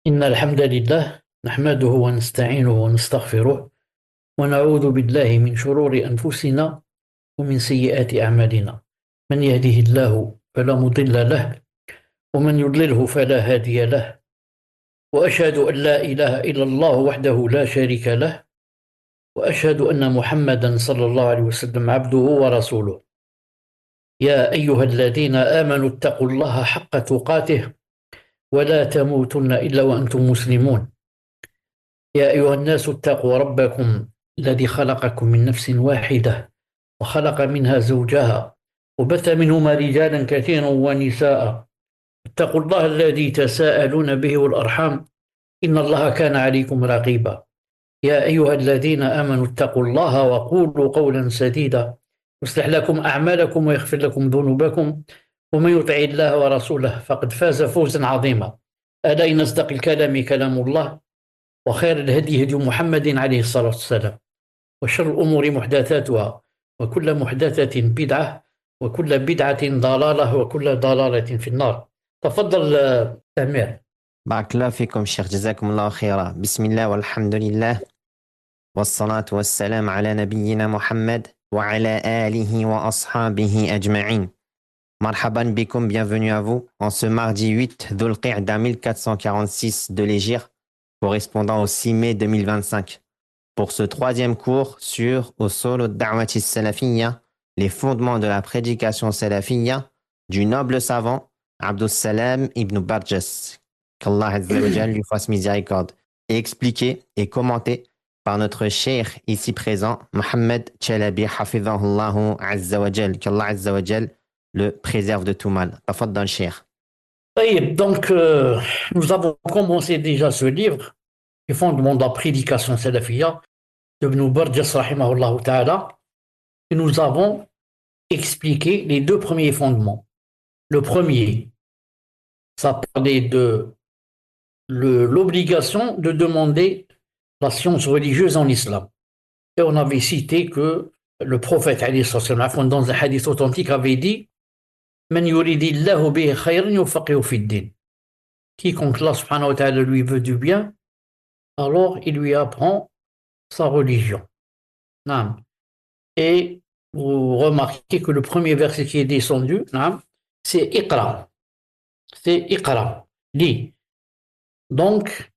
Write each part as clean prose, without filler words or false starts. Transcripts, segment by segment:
إن الحمد لله نحمده ونستعينه ونستغفره ونعوذ بالله من شرور أنفسنا ومن سيئات أعمالنا. من يهده الله فلا مضل له ومن يضلله فلا هادي له، وأشهد أن لا إله إلا الله وحده لا شريك له، وأشهد أن محمدا صلى الله عليه وسلم عبده ورسوله. يا أيها الذين آمنوا اتقوا الله حق تقاته ولا تموتن إلا وأنتم مسلمون. يا أيها الناس اتقوا ربكم الذي خلقكم من نفس واحدة وخلق منها زوجها وبث منهما رجالا كثيرا ونساء. اتقوا الله الذي تساءلون به والأرحام إن الله كان عليكم رقيبا. يا أيها الذين آمنوا اتقوا الله وقولوا قولا سديدا يصلح لكم أعمالكم ويغفر لكم ذنوبكم، ومن يطع الله ورسوله فقد فاز فوزا عظيما. ألا إن أصدق الكلام كلام الله، وخير الهدي هدي محمد عليه الصلاة والسلام، وشر الأمور محدثاتها، وكل محدثة بدعة، وكل بدعة ضلالة، وكل ضلالة في النار. تفضل سمير. بارك الله فيكم شيخ، جزاكم الله خيرا. بسم الله والحمد لله والصلاة والسلام على نبينا محمد وعلى آله وأصحابه أجمعين. Marhaban bikoum, bienvenue à vous en ce mardi 8 Dhul Qa'da 1446 de l'Hégire, correspondant au 6 mai 2025, pour ce troisième cours sur Usul ad-Da'wati Salafiyya, les fondements de la prédication salafiyya, du noble savant Abdus Salam ibn Barjas, qu'Allah Azza wa Jal lui fasse miséricorde, et expliqué et commenté par notre cheikh ici présent, Mohamed Chalabi Hafidhahullahu Azza wa Jal, qu'Allah Azza wa Jal le préserve de tout mal. Tafaddal cheikh. Oui, donc nous avons commencé déjà ce livre, les fondements de la prédication salafiyya, de Ibn Barjas rahimahullah ta'ala, et nous avons expliqué les deux premiers fondements. Le premier, ça parlait de l'obligation de demander la science religieuse en islam. Et on avait cité que le prophète, dans un hadith authentique, avait dit Man yuridillahu bihi khayran yufaqihu fid-din. Quiconque Allah subhanahu wa ta'ala lui veut du bien, alors il lui apprend sa religion. Naam. Et vous remarquez que le premier verset qui est descendu, naam, c'est Iqra. C'est Iqra. Lis. Donc,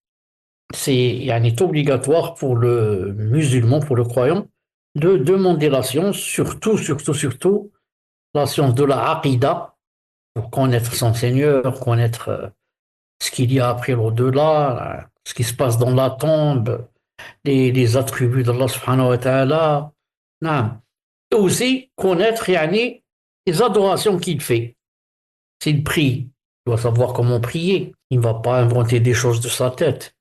c'est obligatoire pour le musulman, pour le croyant, de demander la science, surtout la science de la Aqidah, pour connaître son Seigneur, connaître ce qu'il y a après l'au-delà, ce qui se passe dans la tombe, les attributs d'Allah subhanahu wa ta'ala. Et aussi connaître les adorations qu'il fait. S'il prie, il doit savoir comment prier. Il ne va pas inventer des choses de sa tête.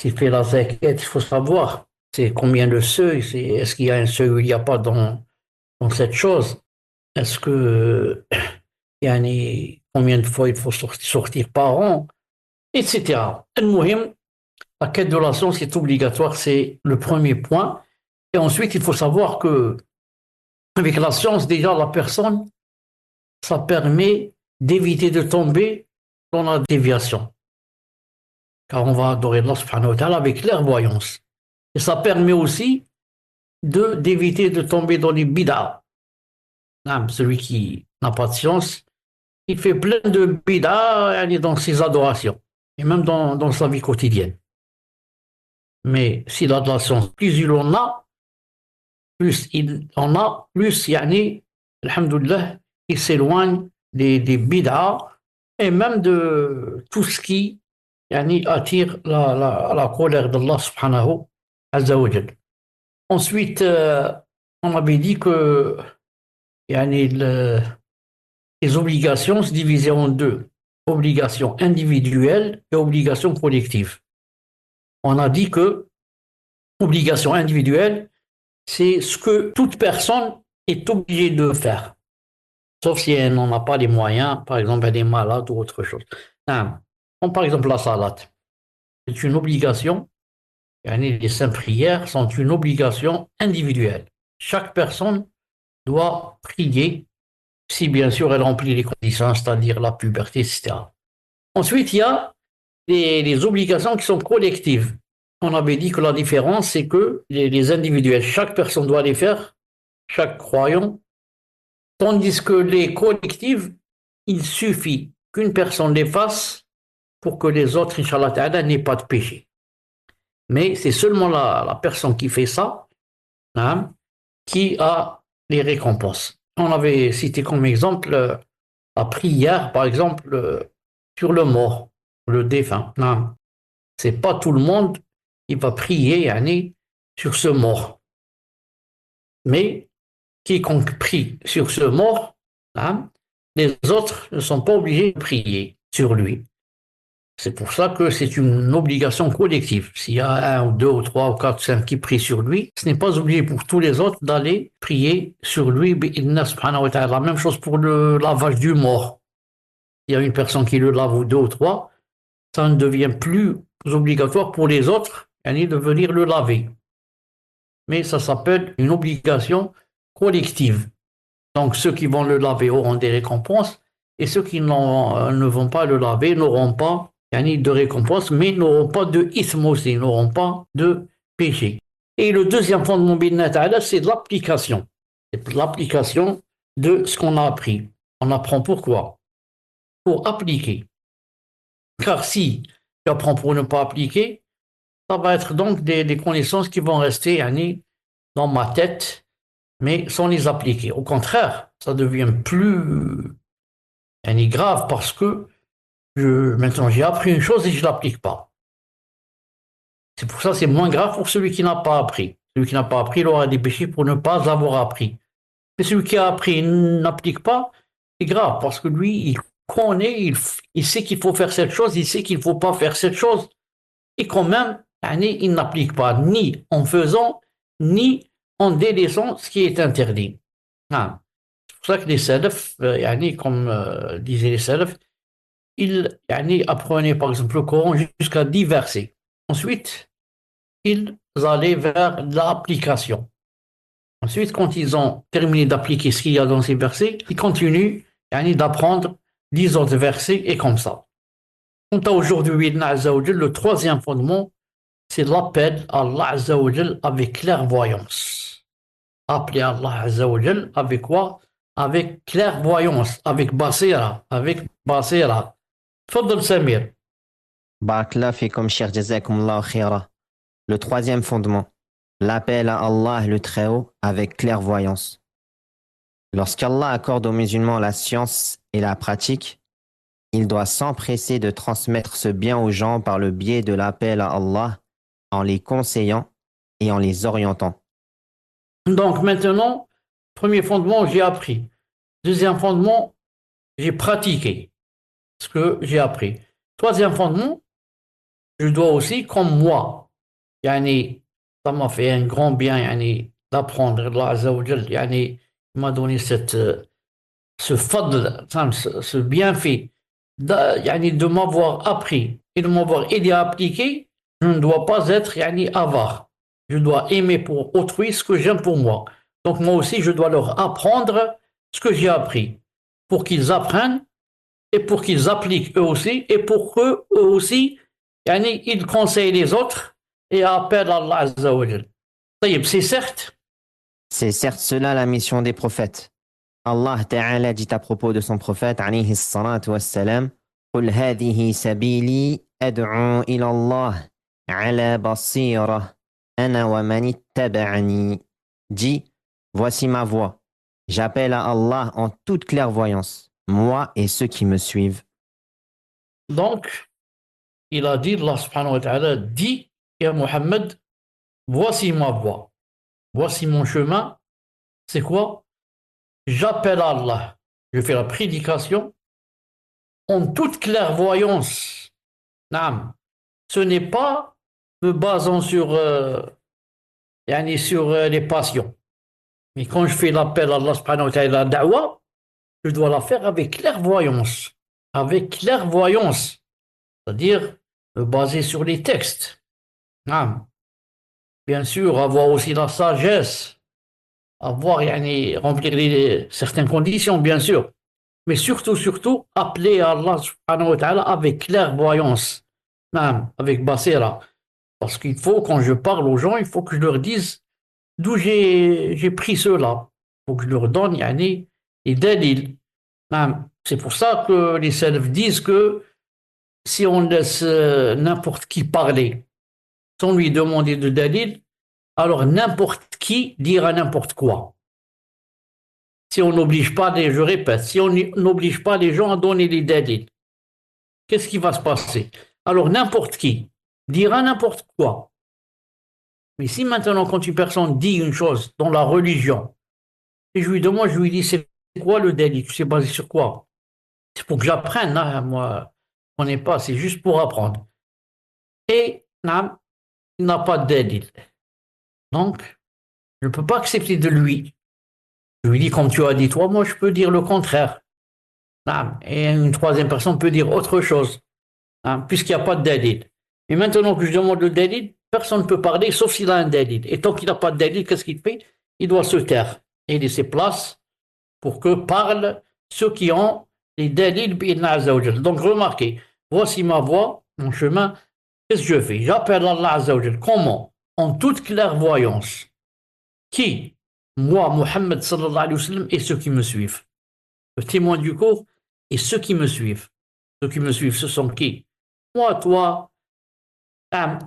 S'il fait la zakat, il faut savoir c'est combien de seuils, est-ce qu'il y a un seuil ou il n'y a pas dans cette chose. Est-ce que combien de fois il faut sortir par an, etc. Al-Muhim, la quête de la science est obligatoire, c'est le premier point. Et ensuite, il faut savoir que avec la science, déjà, la personne, ça permet d'éviter de tomber dans la déviation. Car on va adorer Allah subhanahu wa ta'ala avec clairvoyance. Et ça permet aussi d'éviter de tomber dans les bid'ah. Celui qui n'a pas de science, il fait plein de bid'ah dans ses adorations, et même dans sa vie quotidienne. Mais s'il a de la science, plus il en a, alhamdoulilah, il s'éloigne des bid'ah et même de tout ce qui attire la colère d'Allah subhanahu azza wa jal. Ensuite, on avait dit que les obligations se divisaient en deux, obligations individuelles et obligations collectives. On a dit que obligation individuelle, c'est ce que toute personne est obligée de faire, sauf si elle n'en a pas les moyens, par exemple elle est malade ou autre chose. Comme par exemple la salat, c'est une obligation, les cinq prières sont une obligation individuelle. Chaque personne doit prier, si bien sûr elle remplit les conditions, c'est-à-dire la puberté, etc. Ensuite, il y a les obligations qui sont collectives. On avait dit que la différence, c'est que les individuels, chaque personne doit les faire, chaque croyant, tandis que les collectives, il suffit qu'une personne les fasse pour que les autres, Inch'Allah Ta'ala, n'aient pas de péché. Mais c'est seulement la personne qui fait ça, hein, qui a les récompenses. On avait cité comme exemple la prière, par exemple, sur le mort, le défunt. Non, c'est pas tout le monde qui va prier, yani, sur ce mort. Mais quiconque prie sur ce mort, hein, les autres ne sont pas obligés de prier sur lui. C'est pour ça que c'est une obligation collective. S'il y a un ou deux ou trois ou quatre, cinq qui prient sur lui, ce n'est pas obligé pour tous les autres d'aller prier sur lui. La même chose pour le lavage du mort. Il y a une personne qui le lave ou deux ou trois, ça ne devient plus obligatoire pour les autres de venir le laver. Mais ça s'appelle une obligation collective. Donc ceux qui vont le laver auront des récompenses et ceux qui ne vont pas le laver n'auront pas de récompense, mais n'auront pas de ism aussi, n'auront pas de péché. Et le deuxième fondement, c'est de l'application. C'est l'application de ce qu'on a appris. On apprend pourquoi? Pour appliquer. Car si tu apprends pour ne pas appliquer, ça va être donc des connaissances qui vont rester dans ma tête, mais sans les appliquer. Au contraire, ça devient plus grave parce que maintenant j'ai appris une chose et je ne l'applique pas. C'est pour ça que c'est moins grave pour celui qui n'a pas appris. Celui qui n'a pas appris, il aura des péchés pour ne pas avoir appris. Mais celui qui a appris et n'applique pas, c'est grave parce que lui, il connaît, il sait qu'il faut faire cette chose, il sait qu'il ne faut pas faire cette chose. Et quand même, il n'applique pas ni en faisant, ni en délaissant ce qui est interdit. C'est pour ça que les salafs, comme disaient les salafs, ils apprenaient par exemple le Coran jusqu'à 10 versets. Ensuite, ils allaient vers l'application. Ensuite, quand ils ont terminé d'appliquer ce qu'il y a dans ces versets, ils continuent d'apprendre 10 autres versets et comme ça. Quant à aujourd'hui, le troisième fondement, c'est l'appel à Allah Azzawajal avec clairvoyance. Appeler Allah Azzawajal avec quoi? Avec clairvoyance, avec basira, Fadl Samir. Barakallah fikum, cher jazakumullah khaira. Le troisième fondement, l'appel à Allah le Très-Haut avec clairvoyance. Lorsqu'Allah accorde aux musulmans la science et la pratique, il doit s'empresser de transmettre ce bien aux gens par le biais de l'appel à Allah, en les conseillant et en les orientant. Donc maintenant, premier fondement, j'ai appris. Deuxième fondement, j'ai pratiqué ce que j'ai appris. Troisième fondement, je dois aussi, comme moi, ça m'a fait un grand bien d'apprendre. Allah Azza wa Jal, il m'a donné ce fadl, ce bienfait de m'avoir appris et de m'avoir aidé à appliquer. Je ne dois pas être avare. Je dois aimer pour autrui ce que j'aime pour moi. Donc moi aussi, je dois leur apprendre ce que j'ai appris pour qu'ils apprennent et pour qu'ils appliquent eux aussi et pour qu'eux aussi, ils conseillent les autres et appellent Allah Azza wa Jal. C'est certes. C'est certes cela la mission des prophètes. Allah Ta'ala dit à propos de son prophète, alayhi salatu wassalam, قُلْ هَذِهِ سَبِيلِي أَدْعُو إِلَى اللَّهِ عَلَى بَصِيرَةٍ أَنَا وَمَنِ اتَّبَعَنِي. Dis, voici ma voie. J'appelle à Allah en toute clairvoyance, moi et ceux qui me suivent. Donc, il a dit, Allah subhanahu wa ta'ala dit, Ya Muhammad, voici ma voie, voici mon chemin. C'est quoi? J'appelle Allah, je fais la prédication en toute clairvoyance. Naam. Ce n'est pas me basant sur les passions. Mais quand je fais l'appel à Allah subhanahu wa ta'ala, da'wa, je dois la faire avec clairvoyance. Avec clairvoyance. C'est-à-dire me baser sur les textes. Bien sûr, avoir aussi la sagesse, remplir certaines conditions, bien sûr. Mais surtout, appeler Allah subhanahu wa ta'ala avec clairvoyance. avec Basira. Parce qu'il faut, quand je parle aux gens, il faut que je leur dise d'où j'ai pris cela. Il faut que je leur donne yani, les dalils. C'est pour ça que les salafs disent que si on laisse n'importe qui parler sans lui demander de dalil, alors n'importe qui dira n'importe quoi. Si on n'oblige pas les, je répète, si on n'oblige pas les gens à donner les dalils, qu'est-ce qui va se passer? Alors n'importe qui dira n'importe quoi. Mais si maintenant, quand une personne dit une chose dans la religion, et je lui demande, je lui dis, c'est quoi le délit? Tu sais basé sur quoi? C'est pour que j'apprenne, hein, moi, on n'est pas, c'est juste pour apprendre. Et il n'a pas de délit. Donc, je ne peux pas accepter de lui. Je lui dis, comme tu as dit toi, moi, je peux dire le contraire. Et une troisième personne peut dire autre chose, puisqu'il n'y a pas de délit. Et maintenant que je demande le délit, personne ne peut parler, sauf s'il a un délit. Et tant qu'il n'a pas de délit, qu'est-ce qu'il fait? Il doit se taire et laisser place pour que parlent ceux qui ont les délits bi'idna Azza wa Jal. Donc remarquez, voici ma voie, mon chemin, qu'est-ce que je fais? J'appelle Allah Azza wa Jal. Comment? En toute clairvoyance. Qui? Moi, Mohammed sallallahu alayhi wa sallam, et ceux qui me suivent. Le témoin du cours et ceux qui me suivent. Ceux qui me suivent, ce sont qui? Moi, toi,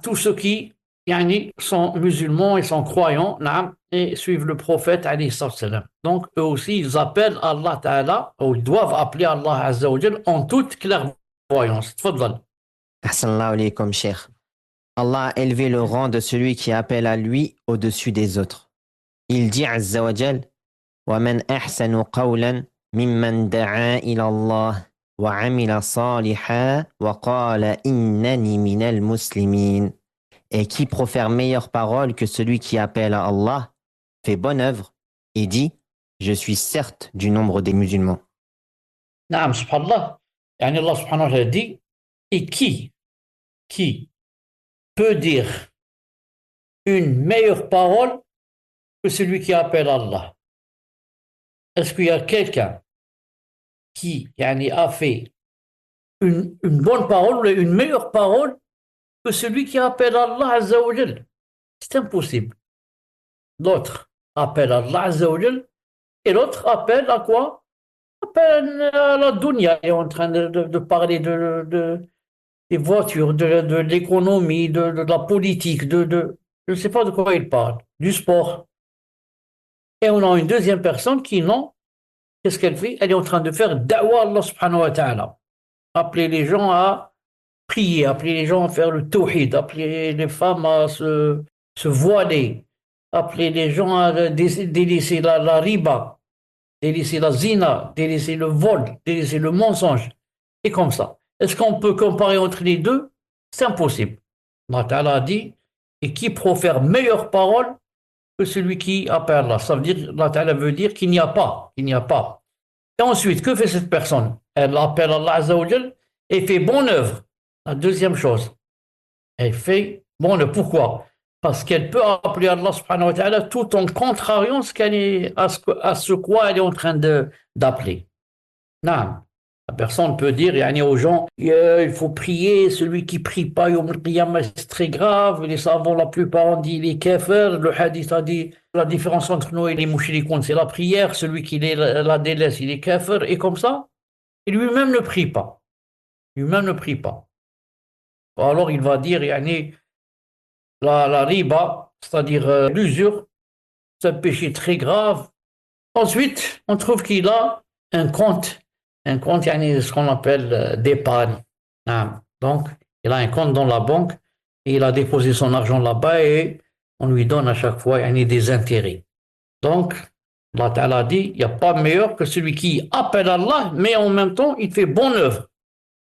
tous ceux qui yani, sont musulmans et sont croyants et suivent le prophète alayhi salam. Donc eux aussi ils appellent Allah Ta'ala ou ils doivent appeler Allah Azza wa Jal en toute clairvoyance. Tfaddal. Ahsanallahu alaykum, cheikh. Allah a élevé le rang de celui qui appelle à lui au-dessus des autres. Il dit Azza wa Jal, وَمَنْ أَحْسَنُ قَوْلًا مِمَّنْ دَعَا إِلَى اللَّهِ وَعَمِلَ صَالِحًا وَقَالَ إِنَّنِي مِنَ الْمُسْلِمِينَ. Et qui profère meilleure parole que celui qui appelle à Allah, fait bonne œuvre et dit, je suis certes du nombre des musulmans. Naam, subhanallah. Yani Allah subhanahu wa ta'ala dit, et qui peut dire une meilleure parole que celui qui appelle Allah? Est-ce qu'il y a quelqu'un qui yani, a fait une bonne parole, une meilleure parole que celui qui appelle Allah Azza wa Jal? C'est impossible. L'autre appelle Allah Azza wa Jal et l'autre appelle à quoi? Appelle à la dunya. Il est en train de parler des voitures, de l'économie, de la politique, je ne sais pas de quoi il parle, du sport. Et on a une deuxième personne qui, non, qu'est-ce qu'elle fait? Elle est en train de faire da'wa Allah subhanahu wa ta'ala. Appeler les gens à prier, appeler les gens à faire le tawhid, appeler les femmes à se voiler, appeler les gens à délaisser la riba, délaisser la zina, délaisser le vol, délaisser le mensonge. Et comme ça. Est-ce qu'on peut comparer entre les deux? C'est impossible. Allah Ta'ala a dit, et qui profère meilleure parole que celui qui appelle Allah. Ça veut dire, Allah Ta'ala veut dire qu'il n'y a pas, il n'y a pas. Et ensuite, que fait cette personne? Elle appelle Allah Azza wa Jal et fait bonne œuvre. La deuxième chose, elle fait bonne œuvre. Pourquoi? Parce qu'elle peut appeler Allah subhanahu wa ta'ala tout en contrariant à ce quoi elle est en train d'appeler. Non. La personne peut dire yani, aux gens, il faut prier, celui qui prie pas, c'est très grave. Les savants, la plupart ont dit, il est kafir. Le hadith a dit, la différence entre nous et les mouchrikoun, c'est la prière. Celui qui la délaisse, il est kafir. Et comme ça, et lui-même ne prie pas. Lui-même ne prie pas. Alors il va dire, yani, la riba, c'est-à-dire l'usure, c'est un péché très grave. Ensuite, on trouve qu'il a un compte, yani, ce qu'on appelle d'épargne. Donc, il a un compte dans la banque et il a déposé son argent là-bas et on lui donne à chaque fois yani, des intérêts. Donc, Allah Ta'ala dit, il n'y a pas meilleur que celui qui appelle Allah, mais en même temps, il fait bonne œuvre.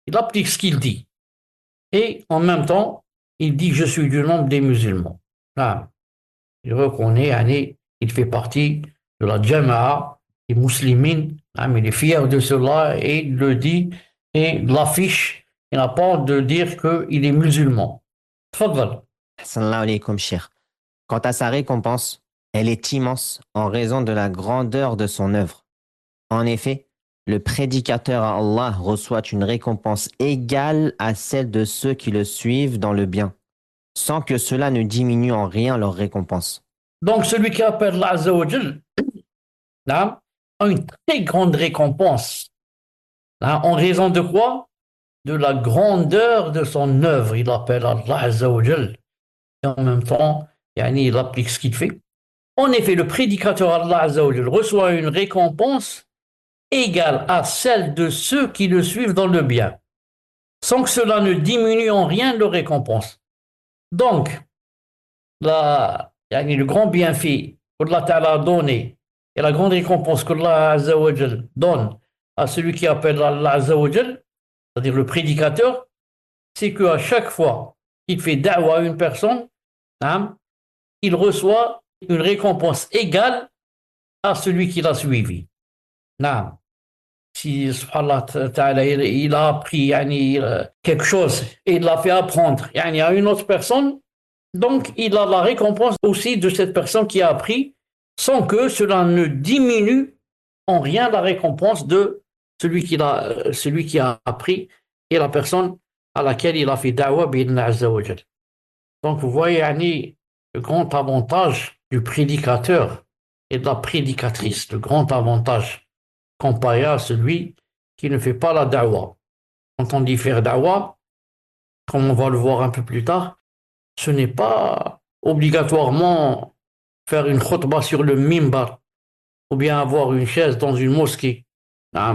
Il applique ce qu'il dit. Et en même temps, il dit, je suis du nombre des musulmans. Il reconnaît, yani, il fait partie de la Jama'a, des musulmans, il est fier de cela et il le dit et l'affiche. Il n'a pas honte de dire qu'il est musulman. Tfaddal. Sallallahu alaykum, cheikh. Quant à sa récompense, elle est immense en raison de la grandeur de son œuvre. En effet, le prédicateur à Allah reçoit une récompense égale à celle de ceux qui le suivent dans le bien, sans que cela ne diminue en rien leur récompense. Donc, celui qui appelle Allah Azza wa Jal, a une très grande récompense. En raison de quoi? De la grandeur de son œuvre. Il appelle Allah Azza wa Jal. Et en même temps, il applique ce qu'il fait. En effet, le prédicateur Allah Azza wa Jal reçoit une récompense égale à celle de ceux qui le suivent dans le bien, sans que cela ne diminue en rien leur récompense. Donc, le grand bienfait qu'Allah Ta'ala a donné et la grande récompense qu'Allah Azza wa Jal donne à celui qui appelle Allah Azza wa Jal, c'est-à-dire le prédicateur, c'est qu'à chaque fois qu'il fait da'wa à une personne, il reçoit une récompense égale à celui qui l'a suivi. Si subhanallah ta'ala, il a appris quelque chose et il l'a fait apprendre à une autre personne, donc il a la récompense aussi de cette personne qui a appris sans que cela ne diminue en rien la récompense de celui qui a appris et la personne à laquelle il a fait da'wa bi'idhni azza wa jal. Donc vous voyez le grand avantage du prédicateur et de la prédicatrice, le grand avantage comparé à celui qui ne fait pas la da'wa. Quand on dit faire da'wa, comme on va le voir un peu plus tard, ce n'est pas obligatoirement faire une khutbah sur le mimbar ou bien avoir une chaise dans une mosquée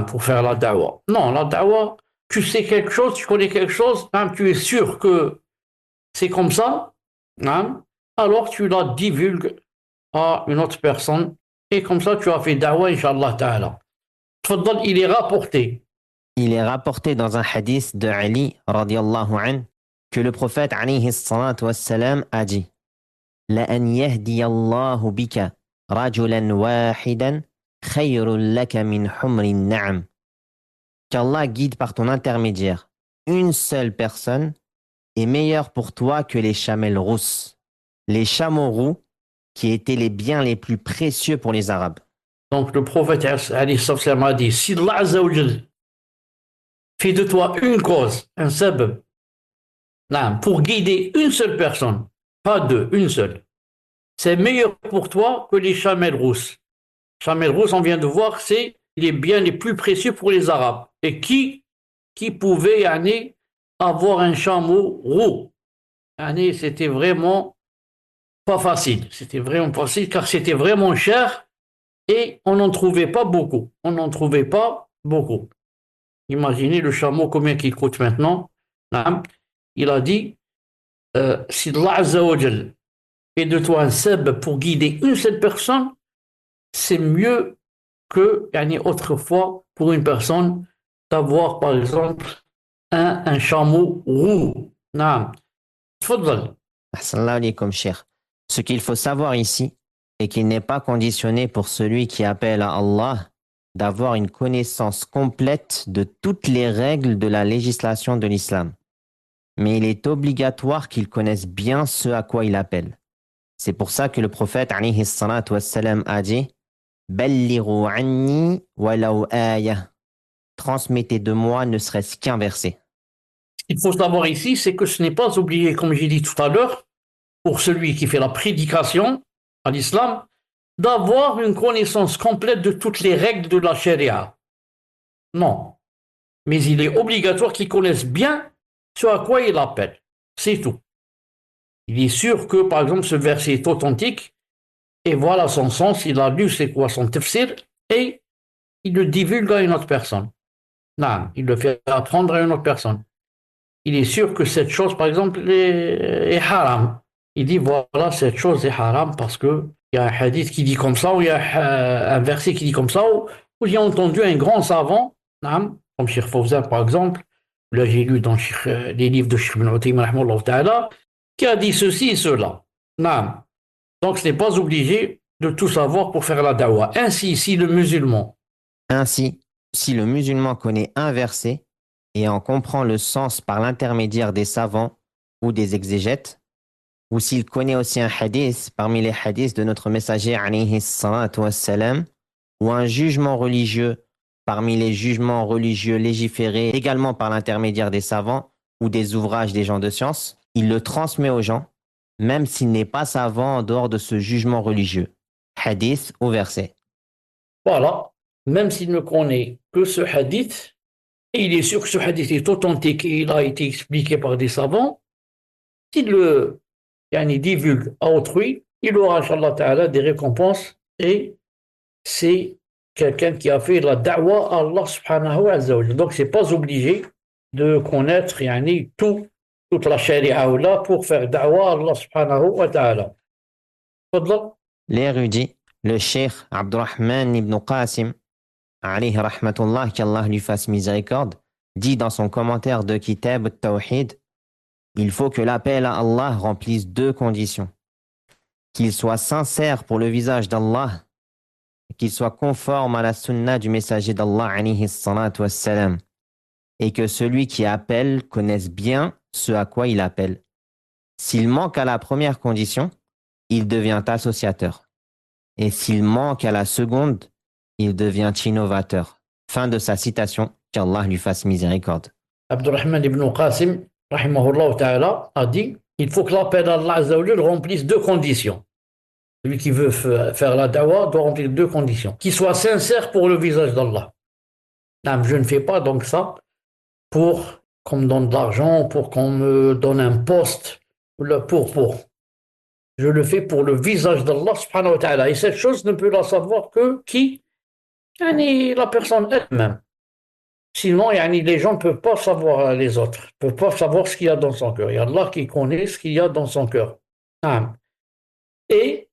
pour faire la da'wa. Non, la da'wa, tu sais quelque chose, tu connais quelque chose, tu es sûr que c'est comme ça, alors tu la divulgues à une autre personne et comme ça tu as fait da'wa, inshallah ta'ala. Il est rapporté. Il est rapporté dans un hadith de Ali radiallahu anhu que le prophète alayhi salatu wassalam a dit لأن يهدي الله بك رجلا واحدا خير لك من حمر النعم. Qu'Allah guide par ton intermédiaire une seule personne est meilleur pour toi que les chamelles rousses, les chameaux roux qui étaient les biens les plus précieux pour les Arabes. Donc le prophète a dit, si Allah Azza wa Jal fait de toi une cause, un sabab, pour guider une seule personne, pas deux, une seule, c'est meilleur pour toi que les chamelles rousses. Chamelles rousses, on vient de voir, c'est les biens les plus précieux pour les Arabes. Et qui pouvait avoir un chameau roux? C'était vraiment pas facile. C'était vraiment pas facile car c'était vraiment cher et on n'en trouvait pas beaucoup. On n'en trouvait pas beaucoup. Imaginez le chameau, combien il coûte maintenant. Il a dit, si Allah Azza wa Jal fait de toi un seb pour guider une seule personne, c'est mieux que autrefois pour une personne d'avoir par exemple un chameau roux. Tfaddal. Assalamu alaykum, cher. Ce qu'il faut savoir ici est qu'il n'est pas conditionné pour celui qui appelle à Allah d'avoir une connaissance complète de toutes les règles de la législation de l'islam. Mais il est obligatoire qu'il connaisse bien ce à quoi il appelle. C'est pour ça que le prophète alayhi salatu wassalam a dit Ballighu anni walaw aya. Transmettez de moi ne serait-ce qu'un verset. Ce qu'il faut savoir ici, c'est que ce n'est pas obligé, comme j'ai dit tout à l'heure, pour celui qui fait la prédication à l'islam, d'avoir une connaissance complète de toutes les règles de la charia. Non. Mais il est obligatoire qu'il connaisse bien ce à quoi il appelle. C'est tout. Il est sûr que, par exemple, ce verset est authentique, et voilà son sens, il a lu c'est quoi son tafsir, et il le divulgue à une autre personne. Non, il le fait apprendre à une autre personne. Il est sûr que cette chose, par exemple, est haram. Il dit, voilà, cette chose est haram parce qu'il y a un hadith qui dit comme ça, ou il y a un verset qui dit comme ça, ou j'ai entendu un grand savant, comme Cheikh Fawzan, par exemple, là j'ai lu dans les livres de Cheikh Ibn Uthaymin, qui a dit ceci et cela. Donc ce n'est pas obligé de tout savoir pour faire la dawa. Ainsi, si le musulman connaît un verset et en comprend le sens par l'intermédiaire des savants ou des exégètes, ou s'il connaît aussi un hadith parmi les hadiths de notre messager alayhi salatu wassalam, ou un jugement religieux parmi les jugements religieux légiférés également par l'intermédiaire des savants ou des ouvrages des gens de science, il le transmet aux gens, même s'il n'est pas savant en dehors de ce jugement religieux. Hadith ou verset. Voilà, même s'il ne connaît que ce hadith, et il est sûr que ce hadith est authentique et il a été expliqué par des savants, s'il le divulgue à autrui, il aura, Inch'Allah Ta'ala, des récompenses et c'est quelqu'un qui a fait la da'wa à Allah subhanahu wa ta'ala. Donc, c'est pas obligé de connaître toute la sharia ou là pour faire da'wa à Allah subhanahu wa ta'ala. L'érudit, le cheikh Abdurrahman ibn Qasim, alayhi rahmatullah, qu'Allah lui fasse miséricorde, dit dans son commentaire de Kitab al-Tawhid, il faut que l'appel à Allah remplisse deux conditions. Qu'il soit sincère pour le visage d'Allah, qu'il soit conforme à la sunna du messager d'Allah, alayhi salatu wassalam, et que celui qui appelle connaisse bien ce à quoi il appelle. S'il manque à la première condition, il devient associateur. Et s'il manque à la seconde, il devient innovateur. Fin de sa citation, qu'Allah lui fasse miséricorde. Abdurrahman ibn Qasim, rahimahullah ta'ala, a dit il faut que l'appel à Allah remplisse deux conditions. Celui qui veut faire la dawa doit remplir deux conditions. Qu'il soit sincère pour le visage d'Allah. Je ne fais pas donc ça pour qu'on me donne de l'argent, pour qu'on me donne un poste, pour. Je le fais pour le visage d'Allah subhanahu wa ta'ala. Et cette chose ne peut la savoir que qui? La personne elle-même. Sinon, les gens ne peuvent pas savoir les autres, ne peuvent pas savoir ce qu'il y a dans son cœur. Il y a Allah qui connaît ce qu'il y a dans son cœur. Et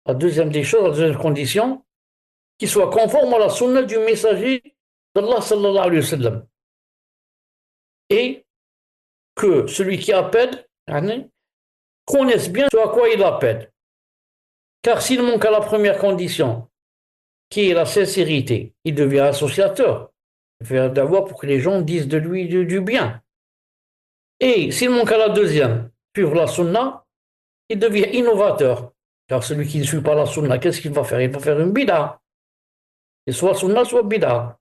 la deuxième des choses, la deuxième condition, qu'il soit conforme à la sunna du messager d'Allah sallallahu alayhi wa sallam. Et que celui qui appelle connaisse bien ce à quoi il appelle. Car s'il manque à la première condition, qui est la sincérité, il devient associateur. Il fait d'avoir pour que les gens disent de lui du bien. Et s'il manque à la deuxième, suivre la sunna, il devient innovateur. Car celui qui ne suit pas la sunna, qu'est-ce qu'il va faire? Il va faire une bida. Et soit sunna, soit bida.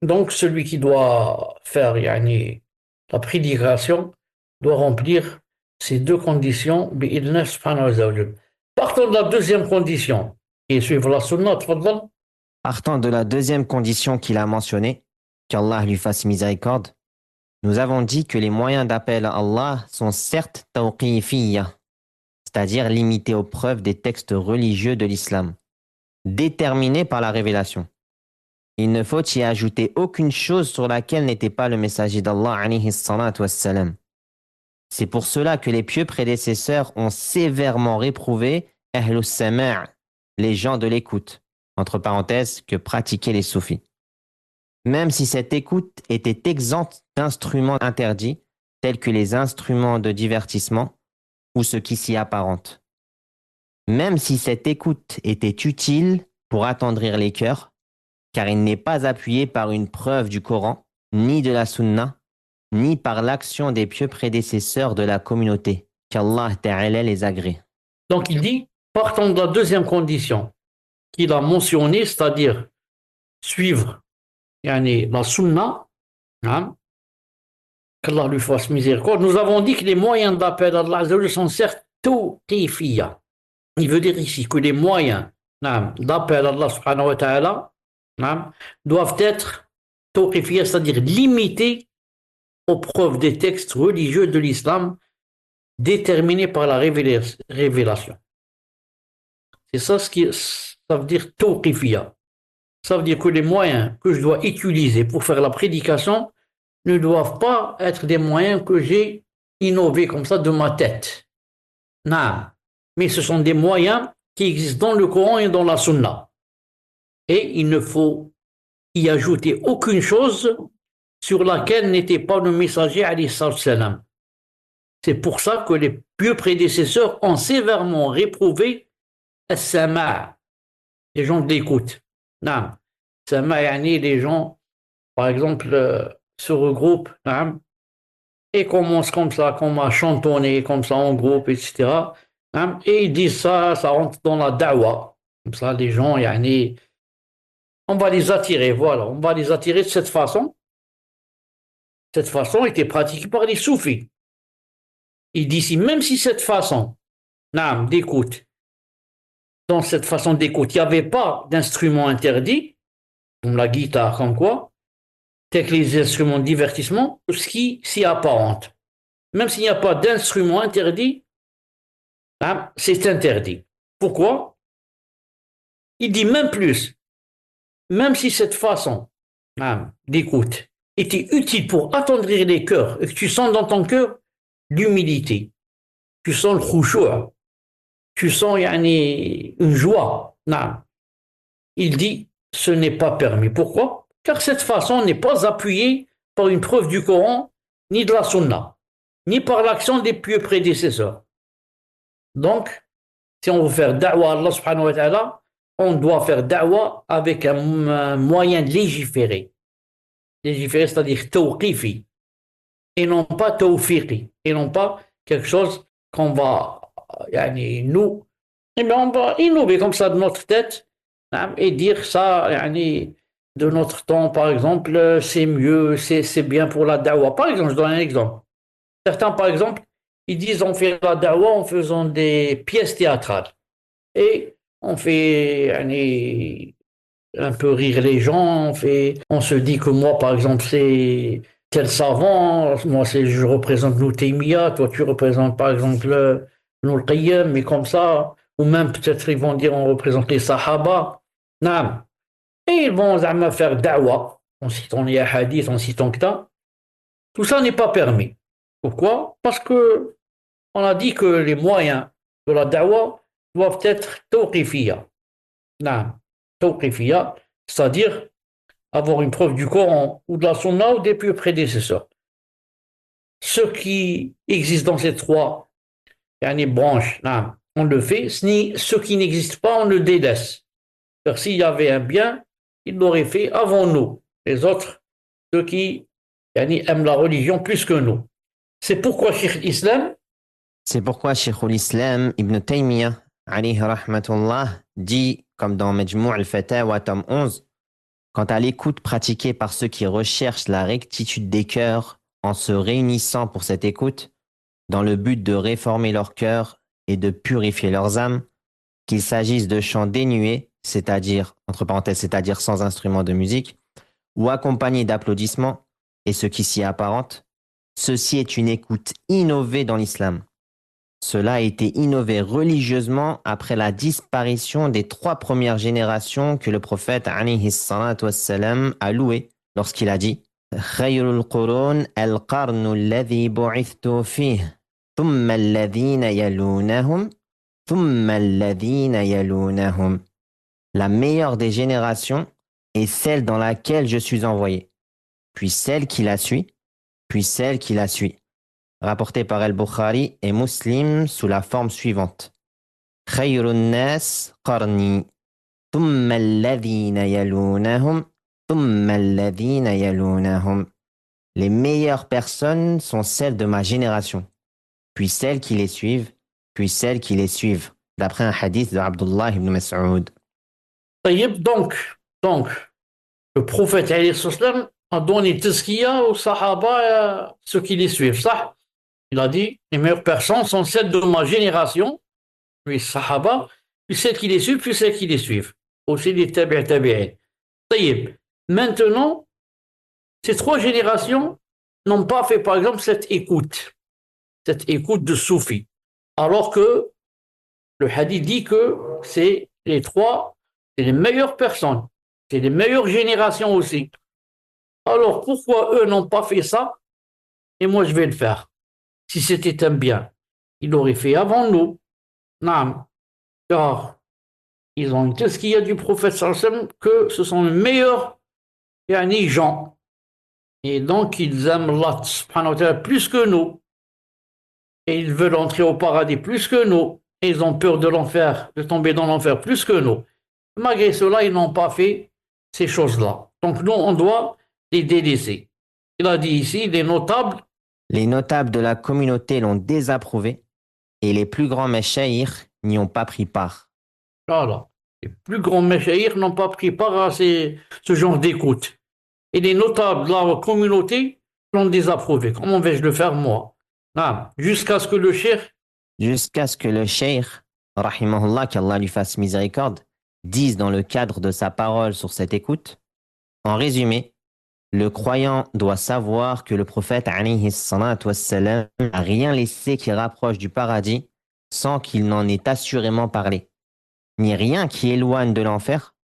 Donc celui qui doit faire la prédication doit remplir ces deux conditions. Partons de la deuxième condition, qui est suivre la sunna. Partant de la deuxième condition qu'il a mentionnée, qu'Allah lui fasse miséricorde, nous avons dit que les moyens d'appel à Allah sont certes tawqifiyya, c'est-à-dire limités aux preuves des textes religieux de l'islam, déterminés par la révélation. Il ne faut y ajouter aucune chose sur laquelle n'était pas le messager d'Allah, alayhi salatu wassalam. C'est pour cela que les pieux prédécesseurs ont sévèrement réprouvé ahlus sama', les gens de l'écoute, entre parenthèses, que pratiquaient les soufis. Même si cette écoute était exempte d'instruments interdits, tels que les instruments de divertissement ou ce qui s'y apparente. Même si cette écoute était utile pour attendrir les cœurs, car il n'est pas appuyé par une preuve du Coran, ni de la Sunna, ni par l'action des pieux prédécesseurs de la communauté, qu'Allah Ta'ala les agrée. Donc il dit, partons de la deuxième condition qu'il a mentionnée, c'est-à-dire suivre la Sunna, qu'Allah lui fasse miséricorde. Nous avons dit que les moyens d'appel à Allah sont certes tawqifiyya. Il veut dire ici que les moyens d'appel à Allah subhanahu wa ta'ala doivent être tawqifiyya, c'est-à-dire limités aux preuves des textes religieux de l'islam déterminés par la révélation. C'est ça ça veut dire tawqifiyya. Ça veut dire que les moyens que je dois utiliser pour faire la prédication ne doivent pas être des moyens que j'ai innovés comme ça de ma tête. Non. Mais ce sont des moyens qui existent dans le Coran et dans la Sunna. Et il ne faut y ajouter aucune chose sur laquelle n'était pas le messager alayhi salam. C'est pour ça que les pieux prédécesseurs ont sévèrement réprouvé as-sama', les gens de l'écoute. Non. Sama' les gens, par exemple, se regroupent et commencent comme ça, comme à chantonner, comme ça en groupe, etc. Et ils disent ça rentre dans la da'wa. Comme ça, les gens, On va les attirer, voilà, on va les attirer de cette façon. Cette façon était pratiquée par les soufis. Il dit ici, même si cette façon, d'écoute, dans cette façon d'écoute, il n'y avait pas d'instrument interdit, comme la guitare, comme quoi, tels que les instruments de divertissement, ce qui s'y apparente. Même s'il n'y a pas d'instrument interdit, c'est interdit. Pourquoi? Il dit même plus, même si cette façon d'écoute était utile pour attendrir les cœurs et que tu sens dans ton cœur l'humilité, tu sens le khushu', tu sens une joie. Il dit ce n'est pas permis. Pourquoi? Car cette façon n'est pas appuyée par une preuve du Coran ni de la Sunna, ni par l'action des pieux prédécesseurs. Donc, si on veut faire da'wa à Allah subhanahu wa ta'ala, on doit faire da'wa avec un moyen légiféré. Légiféré, c'est-à-dire tawqifi, et non pas tawfiqi, et non pas quelque chose qu'on va, nous, on va innover comme ça de notre tête, et dire ça, de notre temps, par exemple, c'est mieux, c'est bien pour la da'wa. Par exemple, je donne un exemple. Certains, par exemple, ils disent on fait la da'wa en faisant des pièces théâtrales. Et on fait un peu rire les gens, on se dit que moi, par exemple, c'est tel savant, moi, je représente Ibn Taymiyyah, toi, tu représentes, par exemple, Ibn al-Qayyim, mais comme ça, ou même peut-être ils vont dire on représente les Sahaba. Non. Et ils vont faire da'wa, en citant les hadiths, en citant que ça. Tout ça n'est pas permis. Pourquoi? Parce que on a dit que les moyens de la da'wa doivent être tawqifiyya. Non, tawqifiyya, c'est-à-dire avoir une preuve du Coran ou de la Sunna ou des plus prédécesseurs. Ce qui existe dans ces trois branches, non, on le fait. Ce qui n'existe pas, on le délaisse. Car s'il y avait un bien, il l'aurait fait avant nous. Les autres, ceux qui aiment la religion plus que nous. C'est pourquoi Cheikh l'Islam. C'est pourquoi Cheikh l'Islam Ibn Taymiyyah, alayhi rahmatullah, dit, comme dans Majmou' al-Fatawa, tome 11, quant à l'écoute pratiquée par ceux qui recherchent la rectitude des cœurs en se réunissant pour cette écoute, dans le but de réformer leur cœur et de purifier leurs âmes, qu'il s'agisse de chants dénués, c'est-à-dire, entre parenthèses, c'est-à-dire sans instrument de musique, ou accompagnés d'applaudissements, et ce qui s'y apparente, ceci est une écoute innovée dans l'islam. Cela a été innové religieusement après la disparition des 3 premières générations que le prophète alayhi salatu wassalam a loué lorsqu'il a dit Khayrul qurun al-qarnu alladhi bu'ithtu fihi, thumma alladhina yalunahum, thumma alladhina yalunahum. La meilleure des générations est celle dans laquelle je suis envoyé, puis celle qui la suit, puis celle qui la suit. Rapporté par Al-Bukhari et Muslim sous la forme suivante. Khayrun nas qarni, thumma alladhina yalunahum, thumma alladhina yalunahum. Les meilleures personnes sont celles de ma génération, puis celles qui les suivent, puis celles qui les suivent, d'après un hadith de Abdullah ibn Mas'ud. Donc, le prophète a donné tazkiya aux sahaba, ceux qui les suivent. Ça, il a dit, les meilleures personnes sont celles de ma génération, les sahaba, puis celles qui les suivent, puis celles qui les suivent. Aussi les tabi'in. Maintenant, ces 3 générations n'ont pas fait, par exemple, cette écoute de soufi. Alors que le hadith dit que c'est les 3, c'est les meilleures personnes, c'est les meilleures générations aussi. Alors pourquoi eux n'ont pas fait ça et moi je vais le faire? Si c'était un bien, ils l'auraient fait avant nous. Non, car ils ont dit ce qu'il y a du prophète sallam que ce sont les meilleurs gens. Et donc ils aiment Allah subhanahu wa ta'ala plus que nous. Et ils veulent entrer au paradis plus que nous. Et ils ont peur de l'enfer, de tomber dans l'enfer plus que nous. Malgré cela, ils n'ont pas fait ces choses-là. Donc nous, on doit les délaisser. Il a dit ici, les notables. Les notables de la communauté l'ont désapprouvé et les plus grands meshayikh n'y ont pas pris part. Voilà. Les plus grands mashayikh n'ont pas pris part à ce genre d'écoute. Et les notables de la communauté l'ont désapprouvé. Comment vais-je le faire, moi? Jusqu'à ce que le cheikh, Jusqu'à ce que le cheikh, rahimahullah, qu'Allah lui fasse miséricorde, dise dans le cadre de sa parole sur cette écoute. En résumé, le croyant doit savoir que le prophète alayhi salatu wassalam n'a rien laissé qui rapproche du paradis sans qu'il n'en ait assurément parlé, ni rien qui éloigne de l'enfer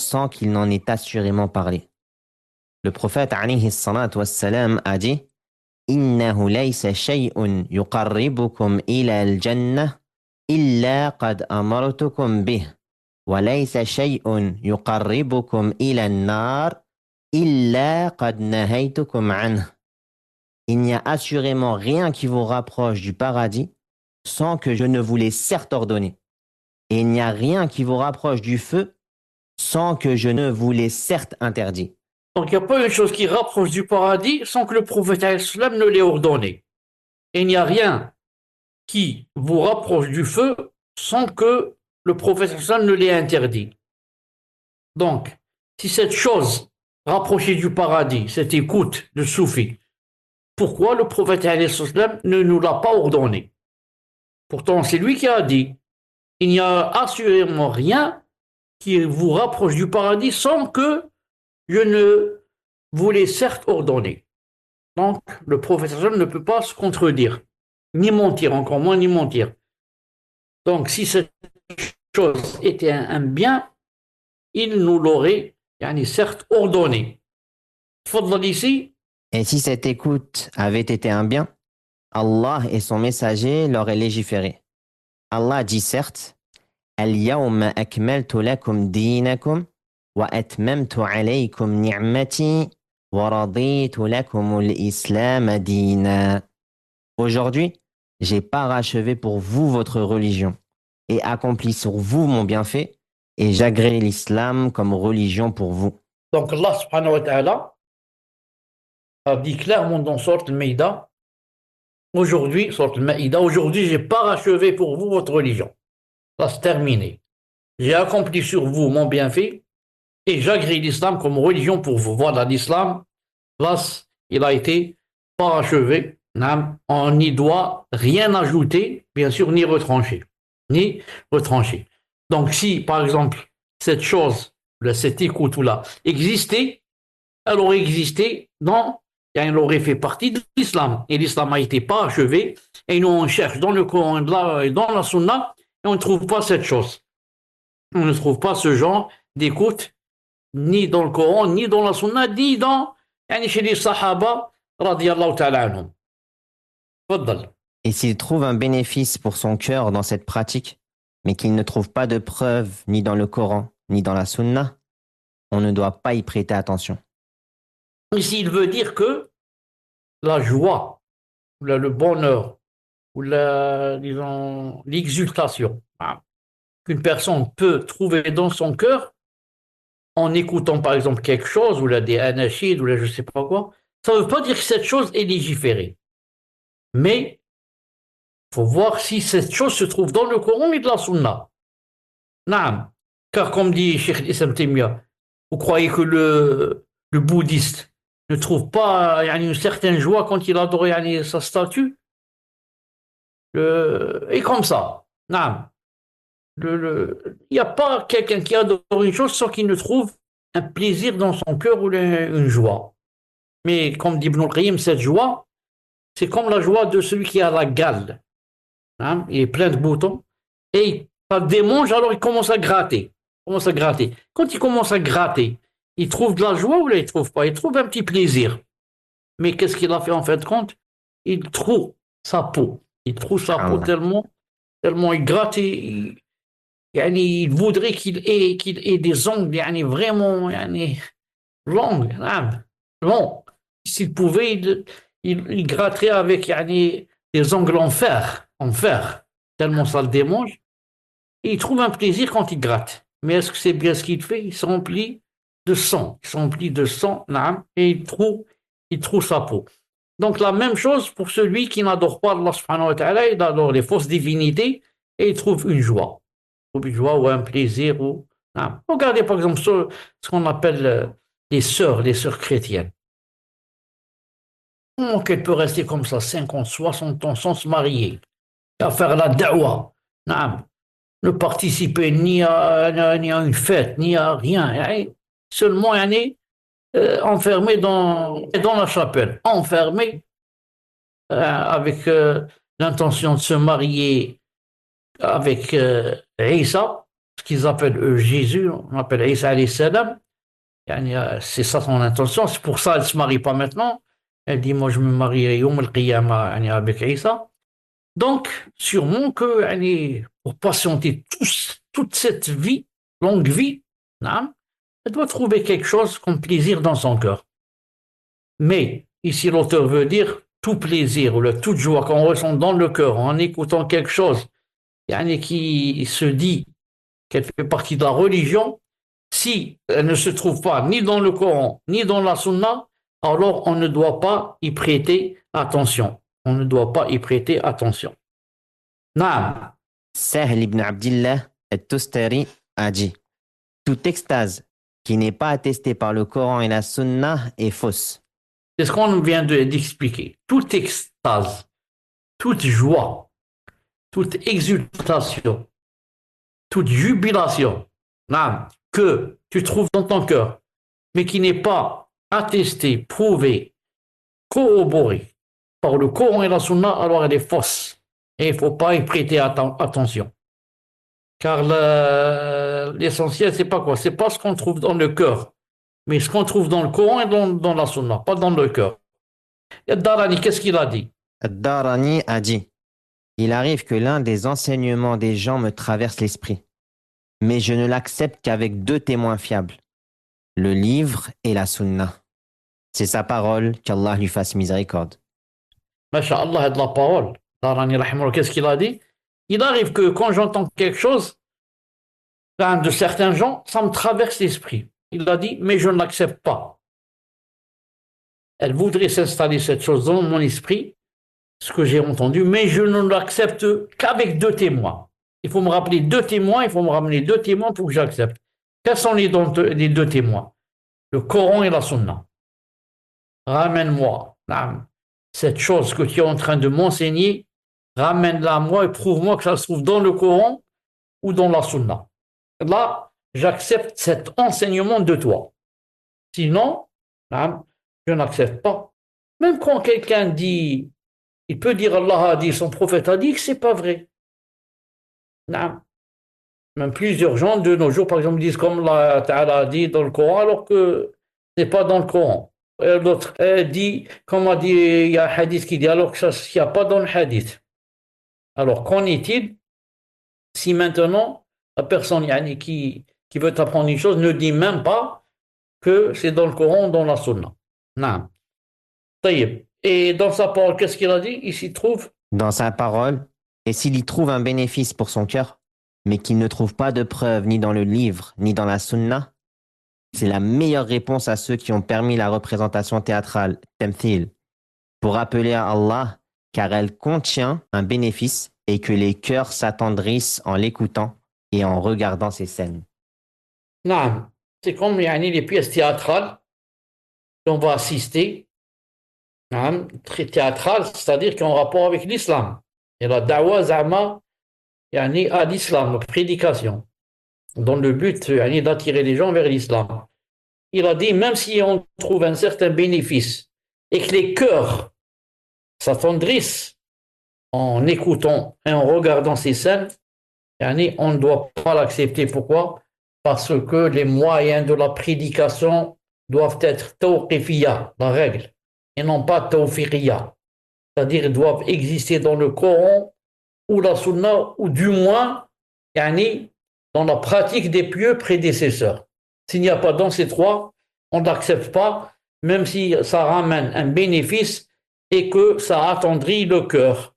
sans qu'il n'en ait assurément parlé. Le prophète alayhi salatu wassalam a dit إنه ليس شيء يقربكم إلى الجنة إلا قد أمرتكم به وليس شيء يقربكم إلى النار إلا قد نهيتكم عنه. Il n'y a assurément rien qui vous rapproche du paradis sans que je ne vous l'ai certes ordonné. Et il n'y a rien qui vous rapproche du feu sans que je ne vous l'ai certes interdit. donc il n'y a pas une chose qui rapproche du paradis sans que le prophète ne l'ait ordonné. Et il n'y a rien qui vous rapproche du feu sans que le prophète ne l'ait interdit. Donc, si cette chose rapprochée du paradis, cette écoute de Soufi, pourquoi le prophète ne nous l'a pas ordonné? Pourtant, c'est lui qui a dit il n'y a assurément rien qui vous rapproche du paradis sans que je ne vous l'ai certes ordonné. Donc, le prophète ne peut pas se contredire, ni mentir, encore moins ni mentir. Donc, si cette chose était un bien, il nous l'aurait certes ordonné. Fadl ici. Et si cette écoute avait été un bien, Allah et son messager l'auraient légiféré. Allah dit certes, Al-yawma akmaltu lakum dinakum wa atmamtu alaykum ni'mati wa raditu lakum al-islam dina. Aujourd'hui, j'ai parachevé pour vous votre religion et accompli sur vous mon bienfait et j'agrée l'islam comme religion pour vous. Donc Allah subhanahu wa ta'ala a dit clairement dans Sourate Al-Maïda, aujourd'hui, j'ai parachevé pour vous votre religion. Là, c'est terminé. J'ai accompli sur vous mon bienfait et j'agrée l'islam comme religion pour vous. Voilà, l'islam, là, il a été parachevé. On n'y doit rien ajouter, bien sûr, ni retrancher. Donc, si, par exemple, cette chose, cette écoute-là existait, elle aurait existé elle aurait fait partie de l'islam. Et l'islam a été parachevé. Et nous, on cherche dans le Coran et dans la Sunna, et on ne trouve pas cette chose. On ne trouve pas ce genre d'écoute, ni dans le Coran, ni dans la Sunna, ni chez les Sahaba, radiyallahu ta'ala anhum. Faddal. Et s'il trouve un bénéfice pour son cœur dans cette pratique, mais qu'il ne trouve pas de preuve ni dans le Coran, ni dans la Sunna, on ne doit pas y prêter attention. Ici, il veut dire que la joie, ou le bonheur, ou l'exultation qu'une personne peut trouver dans son cœur en écoutant par exemple quelque chose, ou des anachides, ou je ne sais pas quoi, ça ne veut pas dire que cette chose est légiférée. Mais il faut voir si cette chose se trouve dans le Coran et de la Sunna. Naam. Car comme dit Cheikh Islam Temia, vous croyez que le bouddhiste ne trouve pas une certaine joie quand il adore sa statue? Et comme ça. Naam. Il n'y a pas quelqu'un qui adore une chose sans qu'il ne trouve un plaisir dans son cœur ou une joie. Mais comme dit Ibn al-Qayyim, cette joie, c'est comme la joie de celui qui a la gale. Il est plein de boutons. Et ça démange, alors il commence à gratter. Quand il commence à gratter, il trouve de la joie ou là, il ne trouve pas? Il trouve un petit plaisir. Mais qu'est-ce qu'il a fait en fin de compte? Il trouve sa peau. Tellement il gratte. Il voudrait qu'il ait des ongles vraiment longs. S'il pouvait, il gratterait avec des ongles en fer, tellement ça le démange. Et il trouve un plaisir quand il gratte. Mais est-ce que c'est bien ce qu'il fait? Il se remplit de sang. Et il trouve sa peau. Donc la même chose pour celui qui n'adore pas Allah subhanahu wa ta'ala, il adore les fausses divinités et il trouve une joie. Ou un plaisir, ou Ah. Regardez par exemple ce qu'on appelle les sœurs chrétiennes. Comment qu'elles peuvent rester comme ça 50, 60 ans sans se marier, à faire la da'wa, ah, ne participer ni à une fête, ni à rien, seulement enfermé dans la chapelle, enfermé avec l'intention de se marier avec Isa, ce qu'ils appellent eux Jésus, on appelle Isa alayhi salam. C'est ça son intention, c'est pour ça qu'elle ne se marie pas maintenant. Elle dit, moi je me marierai Yom al-Qiyamah avec Isa. Donc, sûrement que pour patienter toute cette vie, longue vie, elle doit trouver quelque chose comme plaisir dans son cœur. Mais, ici l'auteur veut dire, tout plaisir ou toute joie qu'on ressent dans le cœur en écoutant quelque chose qui se dit qu'elle fait partie de la religion, si elle ne se trouve pas ni dans le Coran, ni dans la Sunna, alors on ne doit pas y prêter attention. On ne doit pas y prêter attention. Naam. Sahl ibn Abdillah al-Tustari a dit toute extase qui n'est pas attestée par le Coran et la Sunna est fausse. C'est ce qu'on vient d'expliquer. Toute extase, toute joie, toute exultation, toute jubilation que tu trouves dans ton cœur, mais qui n'est pas attestée, prouvée, corroborée par le Coran et la Sunna, alors elle est fausse. Et il ne faut pas y prêter attention. Car l'essentiel, c'est pas quoi? C'est pas ce qu'on trouve dans le cœur, mais ce qu'on trouve dans le Coran et dans la Sunna, pas dans le cœur. Et Darani, qu'est-ce qu'il a dit? Ad-Darani a dit il arrive que l'un des enseignements des gens me traverse l'esprit, mais je ne l'accepte qu'avec deux témoins fiables, le livre et la Sunna. C'est sa parole, qu'Allah lui fasse miséricorde. Masha'Allah, de la parole. Darani, qu'est-ce qu'il a dit? Il arrive que quand j'entends quelque chose de certains gens, ça me traverse l'esprit. Il a dit, mais je ne l'accepte pas. Elle voudrait s'installer cette chose dans mon esprit, ce que j'ai entendu, mais je ne l'accepte qu'avec deux témoins. Il faut me rappeler deux témoins, il faut me ramener deux témoins pour que j'accepte. Quels sont les deux témoins? Le Coran et la Sunna. Ramène-moi cette chose que tu es en train de m'enseigner, ramène-la à moi et prouve-moi que ça se trouve dans le Coran ou dans la Sunna. Là, j'accepte cet enseignement de toi. Sinon, je n'accepte pas. Même quand quelqu'un dit, il peut dire Allah a dit, son prophète a dit que c'est pas vrai. Même plusieurs gens de nos jours, par exemple, disent comme Allah Ta'ala a dit dans le Coran, alors que ce n'est pas dans le Coran. L'autre dit, comme a dit, il y a un hadith qui dit, alors que ça, il n'y a pas dans le hadith. Alors, qu'en est-il si maintenant, la personne qui veut apprendre une chose ne dit même pas que c'est dans le Coran ou dans la Sunna? Non. Et dans sa parole, qu'est-ce qu'il a dit? Il s'y trouve. Dans sa parole, et s'il y trouve un bénéfice pour son cœur, mais qu'il ne trouve pas de preuve ni dans le livre, ni dans la Sunna, c'est la meilleure réponse à ceux qui ont permis la représentation théâtrale, Tamthil, pour appeler à Allah, car elle contient un bénéfice et que les cœurs s'attendrissent en l'écoutant et en regardant ces scènes. Non, c'est comme les pièces théâtrales qu'on va assister, très théâtrales, c'est-à-dire qui ont rapport avec l'islam. Et la da'wa zama, à l'islam, la prédication, dans le but d'attirer les gens vers l'islam. Il a dit, même si on trouve un certain bénéfice et que les cœurs s'attendrissent en écoutant et en regardant ces scènes, on ne doit pas l'accepter. Pourquoi? Parce que les moyens de la prédication doivent être tawqifiyya, la règle, et non pas tawfiqiyya. C'est-à-dire qu'ils doivent exister dans le Coran ou la Sunna, ou du moins dans la pratique des pieux prédécesseurs. S'il n'y a pas dans ces trois, on n'accepte pas, même si ça ramène un bénéfice et que ça attendrit le cœur.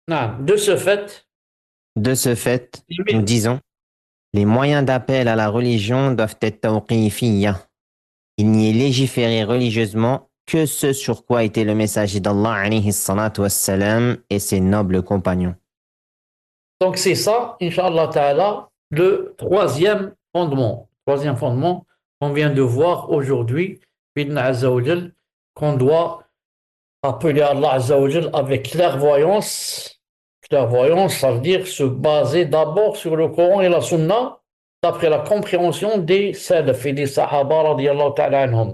De ce fait, nous disons, les moyens d'appel à la religion doivent être tawqifiyya. Il n'y est légiféré religieusement que ce sur quoi était le messager d'Allah alayhi salatu wassalam et ses nobles compagnons. Donc c'est ça, Inch'Allah Ta'ala, le troisième fondement. Troisième fondement qu'on vient de voir aujourd'hui, Bidna Azza wa Jal, qu'on doit appeler Allah Azza wa Jal avec clairvoyance. Clairvoyance, ça veut dire se baser d'abord sur le Coran et la Sunna, d'après la compréhension des salaf et des sahaba radiyallahu ta'ala anhum.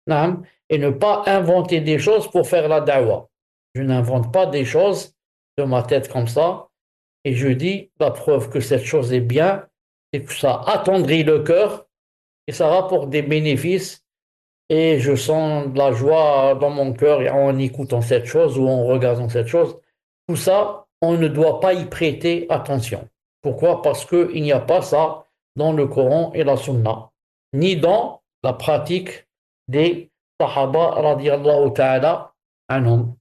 Naam. Et ne pas inventer des choses pour faire la da'wah. Je n'invente pas des choses de ma tête comme ça. Et je dis, la preuve que cette chose est bien, c'est que ça attendrit le cœur et ça rapporte des bénéfices. Et je sens de la joie dans mon cœur en écoutant cette chose ou en regardant cette chose. Tout ça, on ne doit pas y prêter attention. Pourquoi? Parce qu'il n'y a pas ça dans le Coran et la Sunna, ni dans la pratique des Sahaba radiyallahu ta'ala anhum.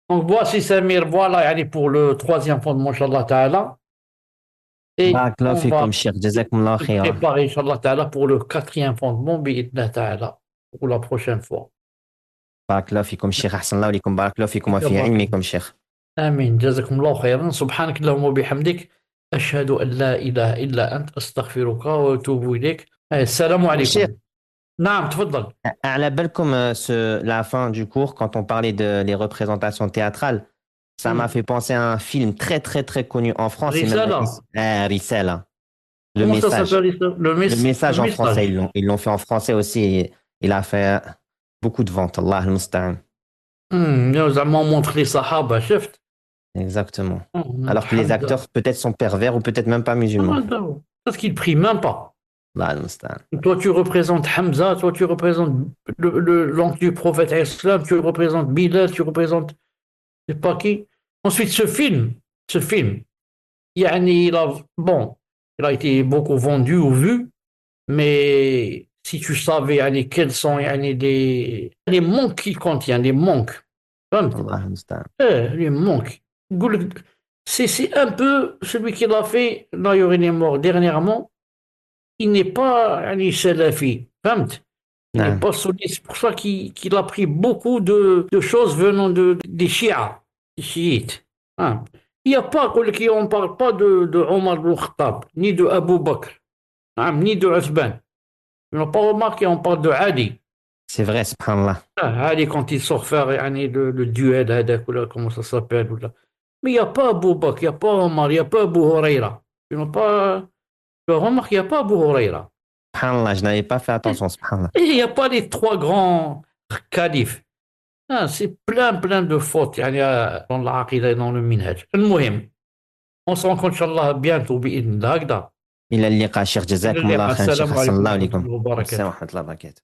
Donc voici Samir, voilà yani pour le troisième fondement, Inch'Allah ta'ala. Et Barakallahu on va fikum, Cheikh. Jazakumullah se khaira. préparer, Inch'Allah ta'ala, pour le quatrième fondement, bi'idna ta'ala, pour la prochaine fois. Barakallahu fikum, Cheikh. Ahsanallahu alaykum. Barakallahu fikum wa fi ilmikum, Cheikh. آمين جزاكم الله خيرا سبحانك اللهم وبحمدك أشهد أن لا إله إلا أنت أستغفرك وأتوب إليك السلام Cheikh, عليكم نعم تفضل à la بالكم, la fin du cours, quand on parlait de les représentations théâtrales, ça m'a fait penser à un film très, très, très connu en France. Risala. Risala. Le Comment ça message. s'appelle Le message en français. Ils l'ont fait en français aussi. Et il a fait beaucoup de ventes. Allah al-Musta'an. زعما on montre les sahaba شفت Exactement. Alors que les acteurs peut-être sont pervers ou peut-être même pas musulmans. parce qu'ils prient même pas. Allah al-Musta'an. Toi tu représentes Hamza, toi tu représentes l'oncle du prophète islam, tu représentes Bilal, tu représentes je sais pas qui. Ensuite ce film يعني il a été beaucoup vendu ou vu, mais si tu savais يعني, quels sont يعني, les manques qu'il contient, les manques. فهمت؟ Allah al-Musta'an. Les manques. نقول لك, c'est un peu celui qui l'a fait, d'ailleurs il est mort dernièrement, il n'est pas يعني, salafi. فهمت؟ Il n'est نعم. pas solide. C'est pour ça qu'il a pris beaucoup de choses venant des chiites. Hein. Il n'y a pas, on ne parle pas de Omar ibn Khattab, ni de Abu Bakr, hein, ni de Uthman. On n'a pas remarqué, on parle de Ali. C'est vrai, subhanallah. Ali, quand il sort faire يعني, le duel, هذاك, ou là, comment ça s'appelle. Ou là. Mais il n'y a pas Abu Bakr, il n'y a pas Omar, il n'y a pas Abu Huraira. Tu remarques, il n'y a pas Abu Huraira. Subhanallah, je n'avais pas fait attention, subhanallah. Et il n'y a pas les trois grands califes. Ah, c'est plein de fautes يعني, dans l'aqida et dans le minhaj. المهم, on se rencontre Inch'Allah bientôt بإذن الله هكذا. إلى اللقاء شيخ. جزاكم الله خيرا شيخ. السلام أحسن الله عليكم عليكم. ورحمة الله وبركاته. السلام ورحمة الله وبركاته.